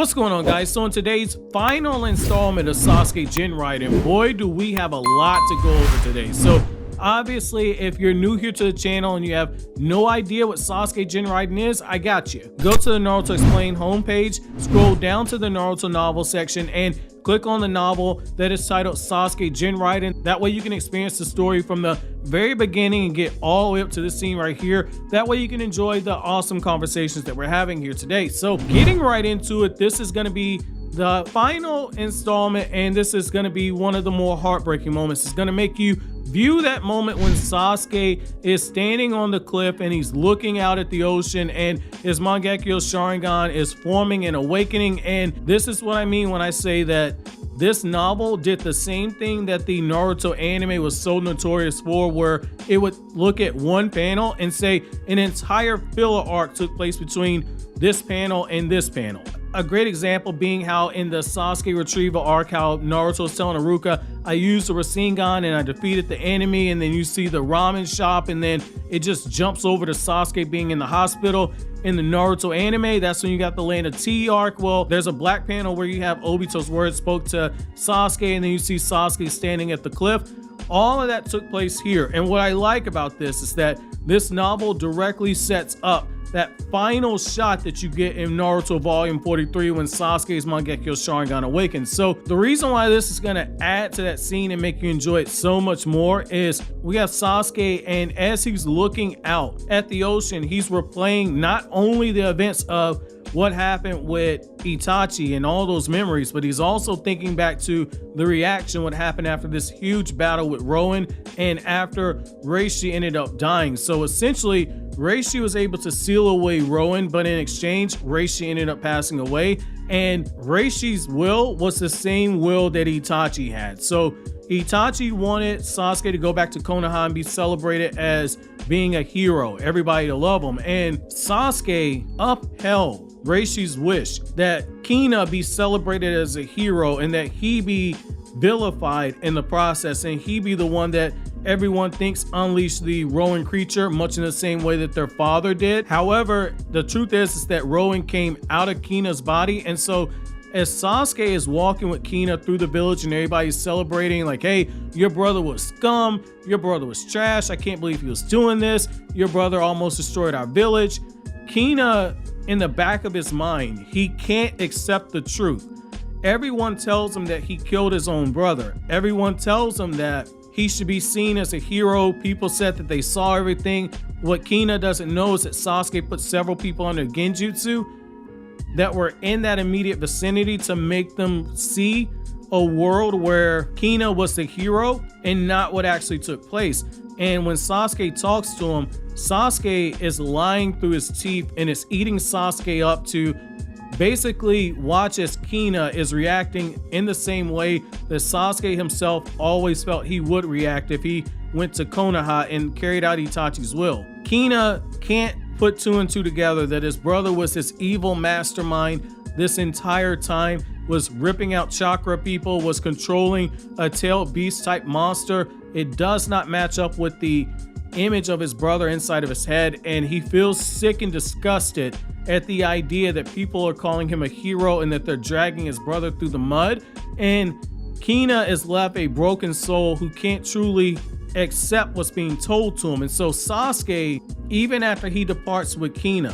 What's going on, guys? So in today's final installment of Sasuke Jinraiden, boy do we have a lot to go over today. So obviously, if you're new here to the channel and you have no idea what Sasuke Jinraiden is, I got you. Go to the Naruto Explained homepage, scroll down to the Naruto novel section, and click on the novel that is titled Sasuke Jinraiden. That way you can experience the story from the very beginning and get all the way up to this scene right here. That way you can enjoy the awesome conversations that we're having here today. So getting right into it, this is going to be the final installment, and this is going to be one of the more heartbreaking moments. It's going to make you view that moment when Sasuke is standing on the cliff and he's looking out at the ocean and his Mangekyou Sharingan is forming and awakening. And this is what I mean when I say that this novel did the same thing that the Naruto anime was so notorious for, where it would look at one panel and say an entire filler arc took place between this panel and this panel. A great example being how in the Sasuke retrieval arc, how Naruto is telling Iruka, I used the Rasengan and I defeated the enemy, and then you see the ramen shop, and then it just jumps over to Sasuke being in the hospital. In the Naruto anime, that's when you got the Land of Tea arc. Well, there's a black panel where you have Obito's words spoke to Sasuke, and then you see Sasuke standing at the cliff. All of that took place here. And what I like about this is that this novel directly sets up that final shot that you get in Naruto Volume 43 when Sasuke's Mangekyou Sharingan awakens. So the reason why this is going to add to that scene and make you enjoy it so much more is we have Sasuke, and as he's looking out at the ocean, he's replaying not only the events of what happened with Itachi and all those memories, but he's also thinking back to the reaction, what happened after this huge battle with Rowan and after Reishi ended up dying. So essentially, Reishi was able to seal away Rowan, but in exchange, Reishi ended up passing away. And Reishi's will was the same will that Itachi had. So Itachi wanted Sasuke to go back to Konoha and be celebrated as being a hero, everybody to love him. And Sasuke upheld Reishi's wish that Kina be celebrated as a hero and that he be vilified in the process, and he be the one that everyone thinks unleashed the Rowan creature, much in the same way that their father did. However, the truth is that Rowan came out of Kina's body, and so as Sasuke is walking with Kina through the village and everybody's celebrating like, hey, your brother was scum, your brother was trash, I can't believe he was doing this, your brother almost destroyed our village. Kina, in the back of his mind, he can't accept the truth. Everyone tells him that he killed his own brother. Everyone tells him that he should be seen as a hero. People said that they saw everything. What Kina doesn't know is that Sasuke put several people under genjutsu that were in that immediate vicinity to make them see a world where Kina was the hero and not what actually took place. And when Sasuke talks to him, Sasuke is lying through his teeth and is eating Sasuke up to basically watch as Kina is reacting in the same way that Sasuke himself always felt he would react if he went to Konoha and carried out Itachi's will. Kina can't put two and two together that his brother was this evil mastermind this entire time, was ripping out chakra people, was controlling a tailed beast type monster. It does not match up with the image of his brother inside of his head, and he feels sick and disgusted at the idea that people are calling him a hero and that they're dragging his brother through the mud. And Kina is left a broken soul who can't truly accept what's being told to him. And so Sasuke, even after he departs with Kina,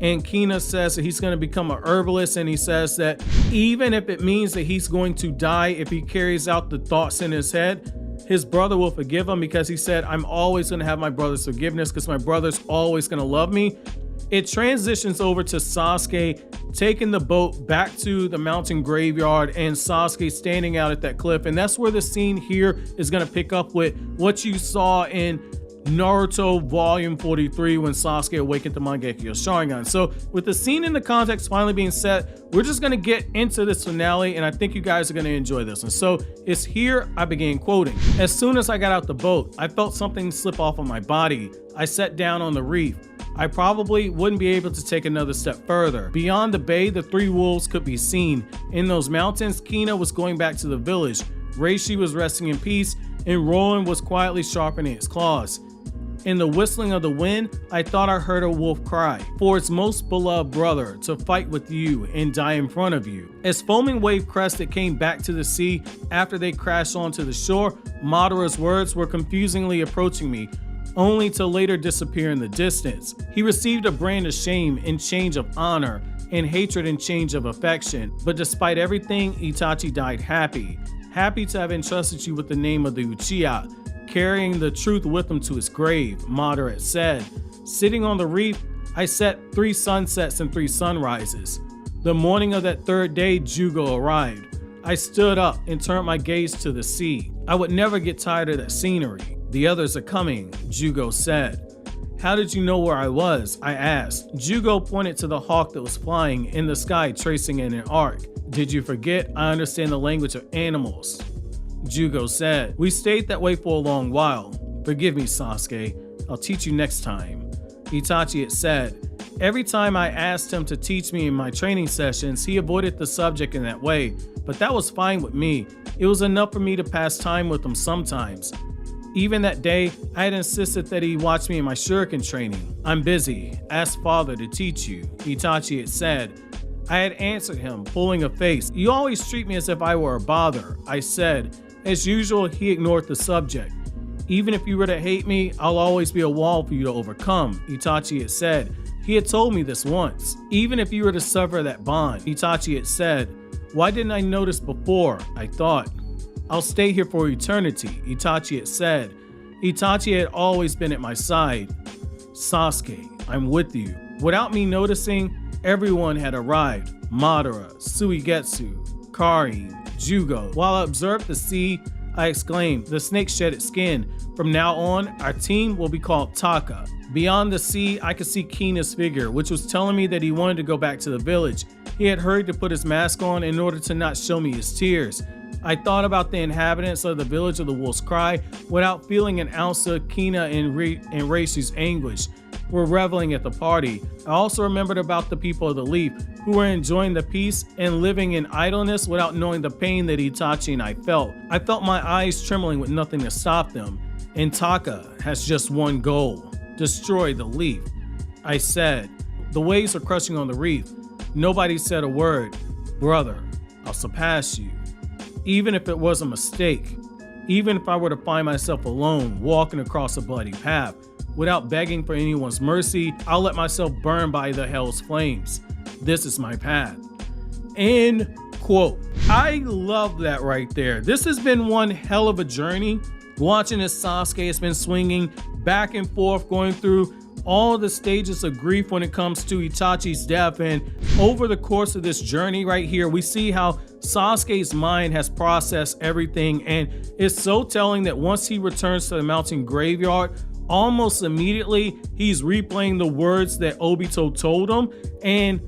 and Kina says that he's going to become a herbalist, and he says that even if it means that he's going to die if he carries out the thoughts in his head, his brother will forgive him, because he said, I'm always going to have my brother's forgiveness because my brother's always going to love me. It transitions over to Sasuke taking the boat back to the mountain graveyard and Sasuke standing out at that cliff. And that's where the scene here is going to pick up with what you saw in Naruto Volume 43 when Sasuke awakened to Mangekyou Sharingan. So with the scene in the context finally being set, we're just going to get into this finale, and I think you guys are going to enjoy this. And so it's here I began quoting. As soon as I got out the boat, I felt something slip off of my body. I sat down on the reef. I probably wouldn't be able to take another step further. Beyond the bay, the three wolves could be seen. In those mountains, Kina was going back to the village. Reishi was resting in peace, and Rowan was quietly sharpening his claws. In the whistling of the wind, I thought I heard a wolf cry for its most beloved brother to fight with you and die in front of you. As foaming wave crested came back to the sea after they crashed onto the shore, Madara's words were confusingly approaching me, only to later disappear in the distance. He received a brand of shame in change of honor, and hatred in change of affection. But despite everything, Itachi died happy. Happy to have entrusted you with the name of the Uchiha, carrying the truth with him to his grave, Madara said. Sitting on the reef, I set 3 sunsets and 3 sunrises. The morning of that 3rd day, Jugo arrived. I stood up and turned my gaze to the sea. I would never get tired of that scenery. The others are coming, Jugo said. How did you know where I was? I asked. Jugo pointed to the hawk that was flying in the sky, tracing in an arc. Did you forget? I understand the language of animals, Jugo said. We stayed that way for a long while. Forgive me, Sasuke. I'll teach you next time, Itachi had said. Every time I asked him to teach me in my training sessions, he avoided the subject in that way, but that was fine with me. It was enough for me to pass time with him sometimes. Even that day, I had insisted that he watch me in my shuriken training. I'm busy. Ask father to teach you, Itachi had said. I had answered him, pulling a face. You always treat me as if I were a bother, I said. As usual, he ignored the subject. Even if you were to hate me, I'll always be a wall for you to overcome, Itachi had said. He had told me this once. Even if you were to sever that bond, Itachi had said. Why didn't I notice before? I thought. I'll stay here for eternity, Itachi had said. Itachi had always been at my side. Sasuke, I'm with you. Without me noticing, everyone had arrived. Madara, Suigetsu, Karin, Jugo. While I observed the sea, I exclaimed, the snake shed its skin. From now on, our team will be called Taka. Beyond the sea, I could see Kina's figure, which was telling me that he wanted to go back to the village. He had hurried to put his mask on in order to not show me his tears. I thought about the inhabitants of the village of the Wolf's Cry without feeling an ounce of Kina and Reishi's anguish. Were reveling at the party. I also remembered about the people of the Leaf who were enjoying the peace and living in idleness without knowing the pain that Itachi and I felt. I felt my eyes trembling with nothing to stop them. And Taka has just one goal: destroy the Leaf. I said. The waves were crushing on the reef. Nobody said a word. Brother, I'll surpass you. Even if it was a mistake. Even if I were to find myself alone, walking across a bloody path, without begging for anyone's mercy, I'll let myself burn by the hell's flames. This is my path. End quote. I love that right there. This has been one hell of a journey. Watching as Sasuke has been swinging back and forth, going through all the stages of grief when it comes to Itachi's death. And over the course of this journey right here, we see how Sasuke's mind has processed everything. And it's so telling that once he returns to the mountain graveyard, almost immediately he's replaying the words that Obito told him. And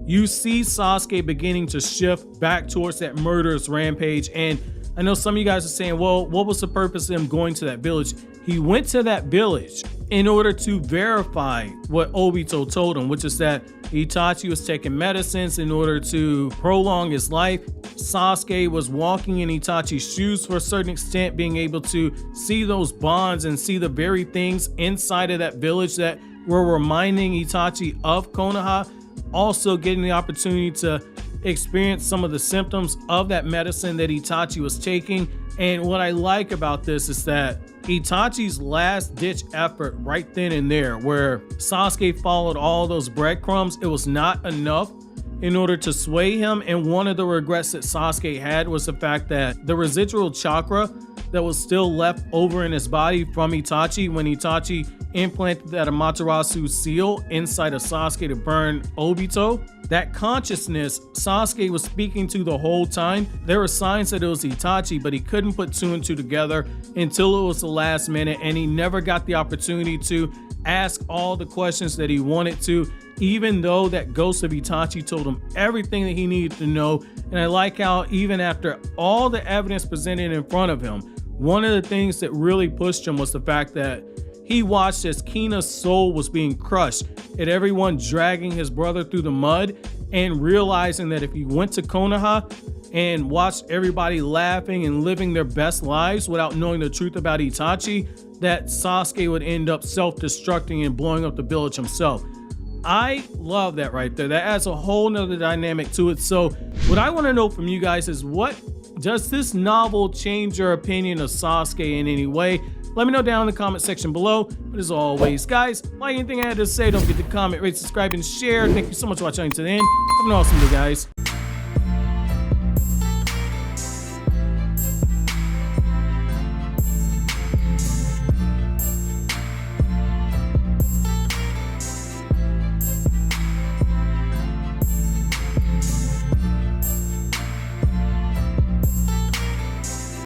you see Sasuke beginning to shift back towards that murderous rampage. And I know some of you guys are saying, well, what was the purpose of him going to that village? He went to that village in order to verify what Obito told him, which is that Itachi was taking medicines in order to prolong his life. Sasuke was walking in Itachi's shoes for a certain extent, being able to see those bonds and see the very things inside of that village that were reminding Itachi of Konoha. Also getting the opportunity to experience some of the symptoms of that medicine that Itachi was taking. And what I like about this is that Itachi's last ditch effort right then and there, where Sasuke followed all those breadcrumbs, it was not enough in order to sway him. And one of the regrets that Sasuke had was the fact that the residual chakra that was still left over in his body from Itachi when Itachi implanted that Amaterasu seal inside of Sasuke to burn Obito, that consciousness Sasuke was speaking to the whole time, there were signs that it was Itachi, but he couldn't put 2 and 2 together until it was the last minute, and he never got the opportunity to ask all the questions that he wanted to, even though that ghost of Itachi told him everything that he needed to know. And I like how even after all the evidence presented in front of him, one of the things that really pushed him was the fact that he watched as Kina's soul was being crushed and everyone dragging his brother through the mud, and realizing that if he went to Konoha and watched everybody laughing and living their best lives without knowing the truth about Itachi, that Sasuke would end up self-destructing and blowing up the village himself. I love that right there. That adds a whole nother dynamic to it. So what I want to know from you guys is, what does this novel change your opinion of Sasuke in any way? Let me know down in the comment section below. But as always, guys, like anything I had to say, don't forget to comment, rate, subscribe, and share. Thank you so much for watching to the end. Have an awesome day, guys.